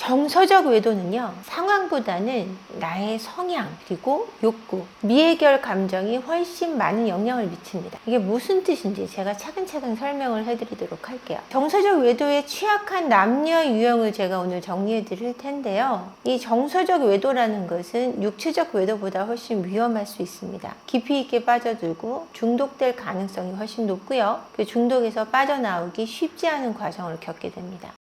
정서적 외도는요, 상황보다는 나의 성향 그리고 욕구, 미해결 감정이 훨씬 많은 영향을 미칩니다. 이게 무슨 뜻인지 제가 차근차근 설명을 해드리도록 할게요. 정서적 외도에 취약한 남녀 유형을 제가 오늘 정리해 드릴 텐데요. 이 정서적 외도라는 것은 육체적 외도보다 훨씬 위험할 수 있습니다. 깊이 있게 빠져들고 중독될 가능성이 훨씬 높고요. 그 중독에서 빠져나오기 쉽지 않은 과정을 겪게 됩니다.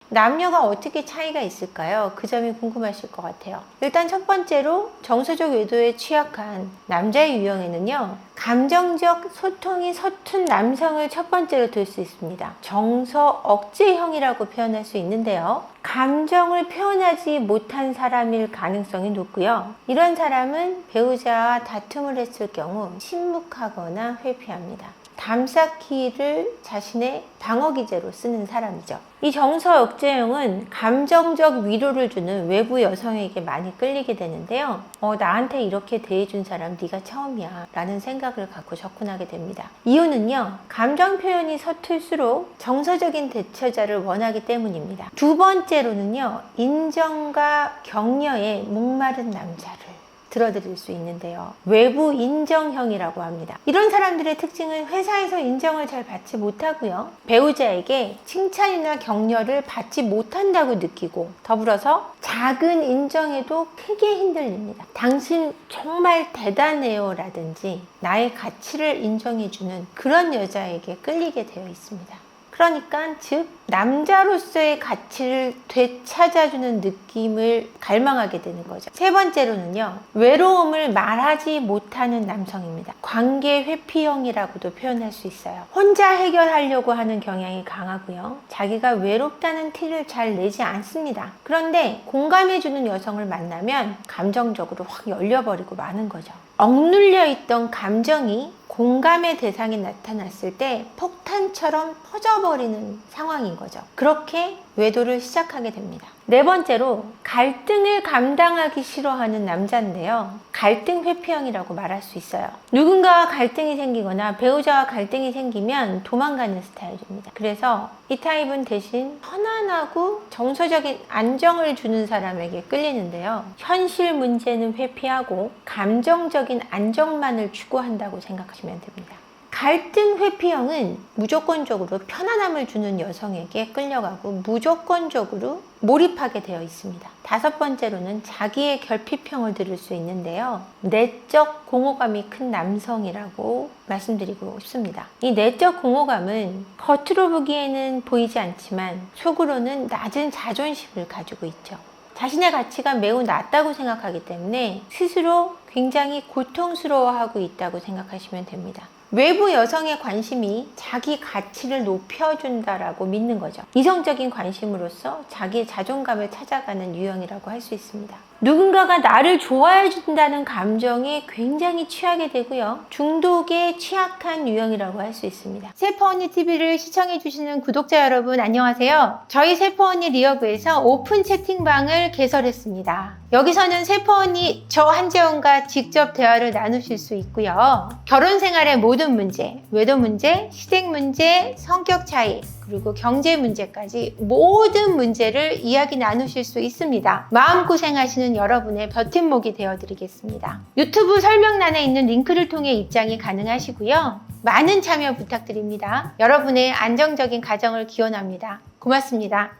남녀가 어떻게 차이가 있을까요? 그 점이 궁금하실 것 같아요. 일단 첫 번째로 정서적 외도에 취약한 남자의 유형에는요, 감정적 소통이 서툰 남성을 첫 번째로 들 수 있습니다. 정서 억제형이라고 표현할 수 있는데요. 감정을 표현하지 못한 사람일 가능성이 높고요. 이런 사람은 배우자와 다툼을 했을 경우 침묵하거나 회피합니다. 담쌓기를 자신의 방어기제로 쓰는 사람이죠. 이 정서 억제형은 감정적 위로를 주는 외부 여성에게 많이 끌리게 되는데요. 나한테 이렇게 대해준 사람 네가 처음이야 라는 생각을 갖고 접근하게 됩니다. 이유는요, 감정 표현이 서툴수록 정서적인 대처자를 원하기 때문입니다. 두 번째로는요, 인정과 격려에 목마른 남자를 들어드릴 수 있는데요. 외부 인정형이라고 합니다. 이런 사람들의 특징은 회사에서 인정을 잘 받지 못하고요. 배우자에게 칭찬이나 격려를 받지 못한다고 느끼고, 더불어서 작은 인정에도 크게 흔들립니다. 당신 정말 대단해요 라든지 나의 가치를 인정해주는 그런 여자에게 끌리게 되어 있습니다. 그러니까 즉 남자로서의 가치를 되찾아주는 느낌을 갈망하게 되는 거죠. 세 번째로는요, 외로움을 말하지 못하는 남성입니다. 관계 회피형이라고도 표현할 수 있어요. 혼자 해결하려고 하는 경향이 강하고요, 자기가 외롭다는 티를 잘 내지 않습니다. 그런데 공감해주는 여성을 만나면 감정적으로 확 열려버리고 마는 거죠. 억눌려 있던 감정이 공감의 대상이 나타났을 때 폭탄처럼 퍼져버리는 상황인 거죠. 그렇게 외도를 시작하게 됩니다. 네 번째로 갈등을 감당하기 싫어하는 남자인데요. 갈등 회피형이라고 말할 수 있어요. 누군가와 갈등이 생기거나 배우자와 갈등이 생기면 도망가는 스타일입니다. 그래서 이 타입은 대신 편안하고 정서적인 안정을 주는 사람에게 끌리는데요. 현실 문제는 회피하고 감정적인 안정만을 추구한다고 생각하시면 됩니다. 갈등 회피형은 무조건적으로 편안함을 주는 여성에게 끌려가고 무조건적으로 몰입하게 되어 있습니다. 다섯 번째로는 자기의 결핍형을 들을 수 있는데요. 내적 공허감이 큰 남성이라고 말씀드리고 싶습니다. 이 내적 공허감은 겉으로 보기에는 보이지 않지만 속으로는 낮은 자존심을 가지고 있죠. 자신의 가치가 매우 낮다고 생각하기 때문에 스스로 굉장히 고통스러워하고 있다고 생각하시면 됩니다. 외부 여성의 관심이 자기 가치를 높여준다라고 믿는 거죠. 이성적인 관심으로써 자기의 자존감을 찾아가는 유형이라고 할 수 있습니다. 누군가가 나를 좋아해 준다는 감정에 굉장히 취하게 되고요. 중독에 취약한 유형이라고 할 수 있습니다. 세퍼언니 TV를 시청해 주시는 구독자 여러분 안녕하세요. 저희 세퍼언니 리어브에서 오픈 채팅방을 개설했습니다. 여기서는 세퍼언니 저 한재원과 직접 대화를 나누실 수 있고요. 결혼 생활의 모든 문제, 외도 문제, 시댁 문제, 성격 차이, 그리고 경제 문제까지 모든 문제를 이야기 나누실 수 있습니다. 마음고생하시는 여러분의 버팀목이 되어드리겠습니다. 유튜브 설명란에 있는 링크를 통해 입장이 가능하시고요. 많은 참여 부탁드립니다. 여러분의 안정적인 가정을 기원합니다. 고맙습니다.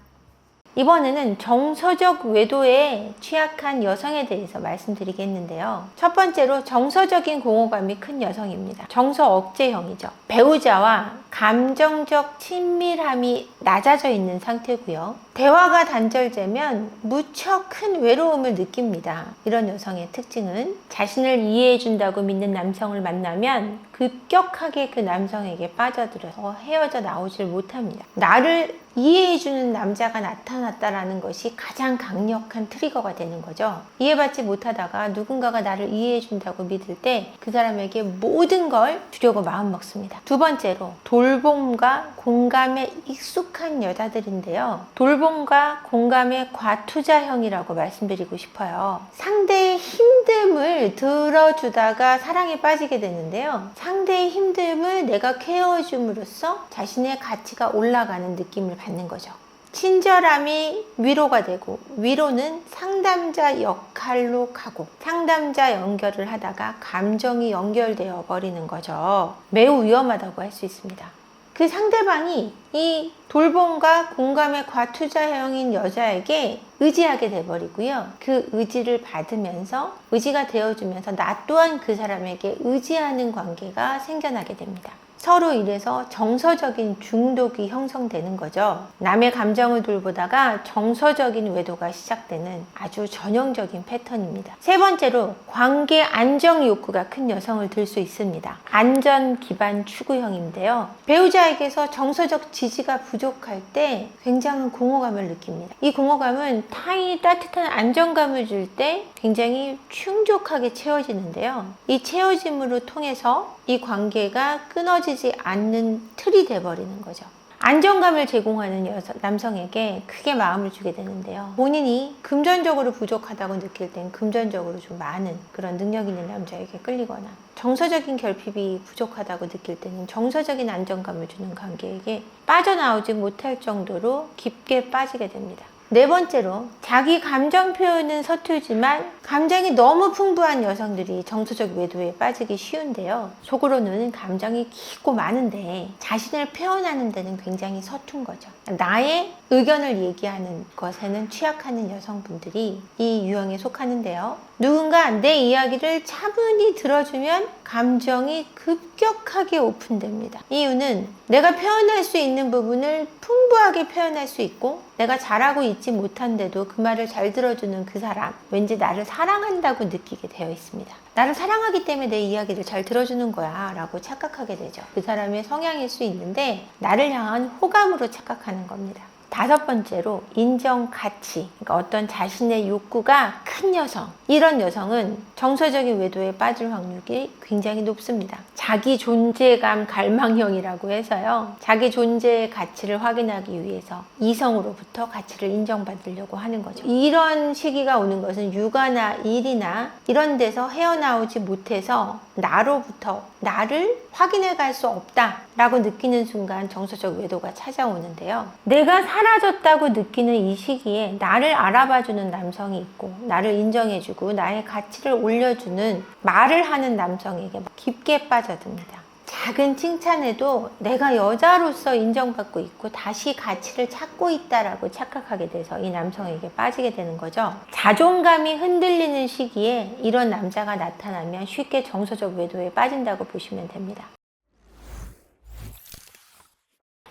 이번에는 정서적 외도에 취약한 여성에 대해서 말씀드리겠는데요. 첫 번째로 정서적인 공허감이 큰 여성입니다. 정서 억제형이죠. 배우자와 감정적 친밀함이 낮아져 있는 상태고요. 대화가 단절되면 무척 큰 외로움을 느낍니다. 이런 여성의 특징은 자신을 이해해준다고 믿는 남성을 만나면 급격하게 그 남성에게 빠져들어서 헤어져 나오질 못합니다. 나를 이해해주는 남자가 나타났다라는 것이 가장 강력한 트리거가 되는 거죠. 이해받지 못하다가 누군가가 나를 이해해준다고 믿을 때 그 사람에게 모든 걸 주려고 마음먹습니다. 두 번째로 돌봄과 공감에 익숙한 여자들인데요. 돌봄과 공감의 과투자형이라고 말씀드리고 싶어요. 상대의 힘듦을 들어주다가 사랑에 빠지게 되는데요. 상대의 힘듦을 내가 케어해줌으로써 자신의 가치가 올라가는 느낌을 받는 거죠. 친절함이 위로가 되고 위로는 상담자 역할로 가고 상담자 연결을 하다가 감정이 연결되어 버리는 거죠. 매우 위험하다고 할 수 있습니다. 그 상대방이 이 돌봄과 공감의 과투자형인 여자에게 의지하게 돼버리고요. 그 의지를 받으면서 의지가 되어주면서 나 또한 그 사람에게 의지하는 관계가 생겨나게 됩니다. 서로 이래서 정서적인 중독이 형성되는 거죠. 남의 감정을 돌보다가 정서적인 외도가 시작되는 아주 전형적인 패턴입니다. 세 번째로 관계 안정 욕구가 큰 여성을 들 수 있습니다. 안전 기반 추구형인데요. 배우자에게서 정서적 지지가 부족할 때 굉장한 공허감을 느낍니다. 이 공허감은 타인이 따뜻한 안정감을 줄 때 굉장히 충족하게 채워지는데요. 이 채워짐으로 통해서 이 관계가 끊어지지 않는 틀이 돼버리는 거죠. 안정감을 제공하는 남성에게 크게 마음을 주게 되는데요. 본인이 금전적으로 부족하다고 느낄 땐 금전적으로 좀 많은 그런 능력 있는 남자에게 끌리거나 정서적인 결핍이 부족하다고 느낄 때는 정서적인 안정감을 주는 관계에게 빠져나오지 못할 정도로 깊게 빠지게 됩니다. 네 번째로 자기 감정 표현은 서툴지만 감정이 너무 풍부한 여성들이 정서적 외도에 빠지기 쉬운데요. 속으로는 감정이 깊고 많은데 자신을 표현하는 데는 굉장히 서툰 거죠. 나의 의견을 얘기하는 것에는 취약하는 여성분들이 이 유형에 속하는데요. 누군가 내 이야기를 차분히 들어주면 감정이 급격하게 오픈됩니다. 이유는 내가 표현할 수 있는 부분을 풍부하게 표현할 수 있고 내가 잘하고 있지 못한데도 그 말을 잘 들어주는 그 사람, 왠지 나를 사랑한다고 느끼게 되어 있습니다. 나를 사랑하기 때문에 내 이야기를 잘 들어주는 거야 라고 착각하게 되죠. 그 사람의 성향일 수 있는데 나를 향한 호감으로 착각하는 겁니다. 다섯 번째로 인정 가치, 그러니까 어떤 자신의 욕구가 큰 여성, 이런 여성은 정서적인 외도에 빠질 확률이 굉장히 높습니다. 자기 존재감 갈망형이라고 해서요, 자기 존재의 가치를 확인하기 위해서 이성으로부터 가치를 인정받으려고 하는 거죠. 이런 시기가 오는 것은 육아나 일이나 이런 데서 헤어나오지 못해서 나로부터 나를 확인해 갈 수 없다 라고 느끼는 순간 정서적 외도가 찾아오는데요. 내가 사라졌다고 느끼는 이 시기에 나를 알아봐주는 남성이 있고 나를 인정해주고 나의 가치를 올려주는 말을 하는 남성에게 깊게 빠져듭니다. 작은 칭찬에도 내가 여자로서 인정받고 있고 다시 가치를 찾고 있다라고 착각하게 돼서 이 남성에게 빠지게 되는 거죠. 자존감이 흔들리는 시기에 이런 남자가 나타나면 쉽게 정서적 외도에 빠진다고 보시면 됩니다.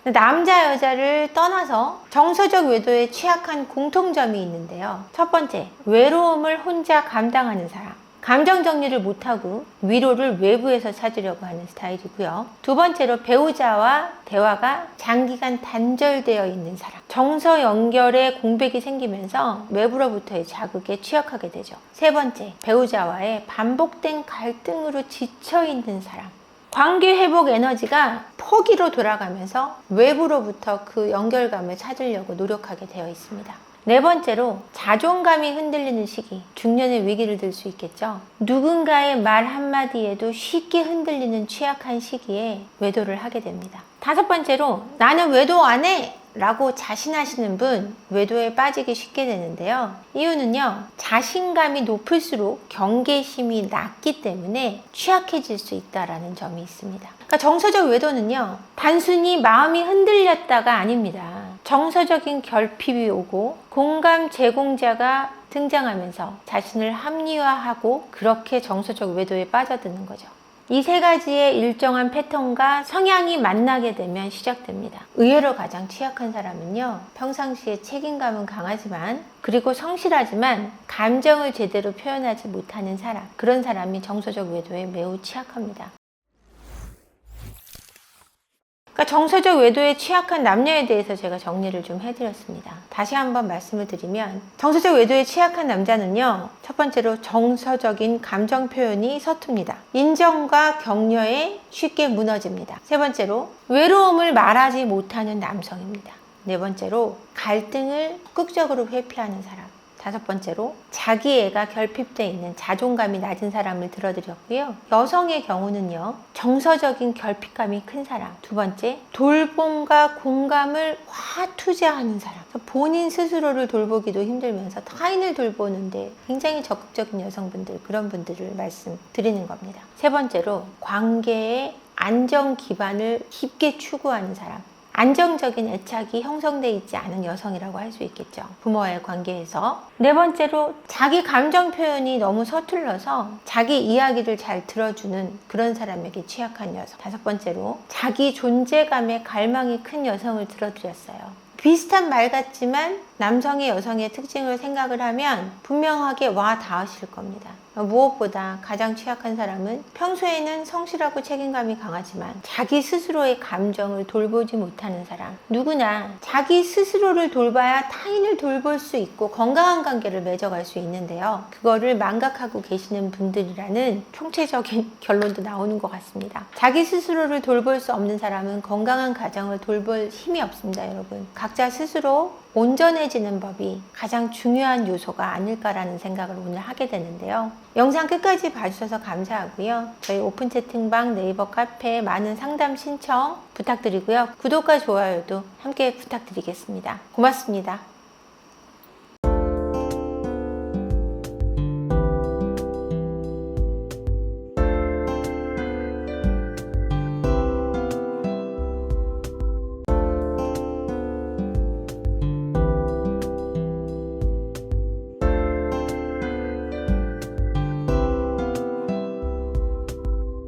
남자 여자를 떠나서 정서적 외도에 취약한 공통점이 있는데요. 첫 번째, 외로움을 혼자 감당하는 사람. 감정 정리를 못하고 위로를 외부에서 찾으려고 하는 스타일이고요. 두 번째로 배우자와 대화가 장기간 단절되어 있는 사람. 정서 연결에 공백이 생기면서 외부로부터의 자극에 취약하게 되죠. 세 번째, 배우자와의 반복된 갈등으로 지쳐있는 사람. 관계 회복 에너지가 포기로 돌아가면서 외부로부터 그 연결감을 찾으려고 노력하게 되어 있습니다. 네 번째로 자존감이 흔들리는 시기, 중년의 위기를 들 수 있겠죠. 누군가의 말 한마디에도 쉽게 흔들리는 취약한 시기에 외도를 하게 됩니다. 다섯 번째로 나는 외도 안 해! 라고 자신하시는 분 외도에 빠지기 쉽게 되는데요. 이유는요, 자신감이 높을수록 경계심이 낮기 때문에 취약해질 수 있다는 점이 있습니다. 그러니까 정서적 외도는요, 단순히 마음이 흔들렸다가 아닙니다. 정서적인 결핍이 오고 공감 제공자가 등장하면서 자신을 합리화하고 그렇게 정서적 외도에 빠져드는 거죠. 이 세 가지의 일정한 패턴과 성향이 만나게 되면 시작됩니다. 의외로 가장 취약한 사람은요, 평상시에 책임감은 강하지만 그리고 성실하지만 감정을 제대로 표현하지 못하는 사람, 그런 사람이 정서적 외도에 매우 취약합니다. 그러니까 정서적 외도에 취약한 남녀에 대해서 제가 정리를 좀 해드렸습니다. 다시 한번 말씀을 드리면 정서적 외도에 취약한 남자는요, 첫 번째로 정서적인 감정 표현이 서툽니다. 인정과 격려에 쉽게 무너집니다. 세 번째로 외로움을 말하지 못하는 남성입니다. 네 번째로 갈등을 적극적으로 회피하는 사람. 다섯 번째로 자기애가 결핍되어 있는 자존감이 낮은 사람을 들어드렸고요. 여성의 경우는요, 정서적인 결핍감이 큰 사람. 두 번째, 돌봄과 공감을 과투자하는 사람. 첫 본인 스스로를 돌보기도 힘들면서 타인을 돌보는데 굉장히 적극적인 여성분들, 그런 분들을 말씀드리는 겁니다. 세 번째로 관계의 안정 기반을 깊게 추구하는 사람. 안정적인 애착이 형성되어 있지 않은 여성이라고 할 수 있겠죠. 부모와의 관계에서. 네 번째로 자기 감정 표현이 너무 서툴러서 자기 이야기를 잘 들어주는 그런 사람에게 취약한 여성. 다섯 번째로 자기 존재감에 갈망이 큰 여성을 들어드렸어요. 비슷한 말 같지만 남성의 여성의 특징을 생각을 하면 분명하게 와 닿으실 겁니다. 무엇보다 가장 취약한 사람은 평소에는 성실하고 책임감이 강하지만 자기 스스로의 감정을 돌보지 못하는 사람. 누구나 자기 스스로를 돌봐야 타인을 돌볼 수 있고 건강한 관계를 맺어갈 수 있는데요. 그거를 망각하고 계시는 분들이라는 총체적인 결론도 나오는 것 같습니다. 자기 스스로를 돌볼 수 없는 사람은 건강한 가정을 돌볼 힘이 없습니다, 여러분. 각자 스스로 온전해지는 법이 가장 중요한 요소가 아닐까라는 생각을 오늘 하게 되는데요. 영상 끝까지 봐주셔서 감사하고요. 저희 오픈 채팅방, 네이버 카페 많은 상담 신청 부탁드리고요. 구독과 좋아요도 함께 부탁드리겠습니다. 고맙습니다.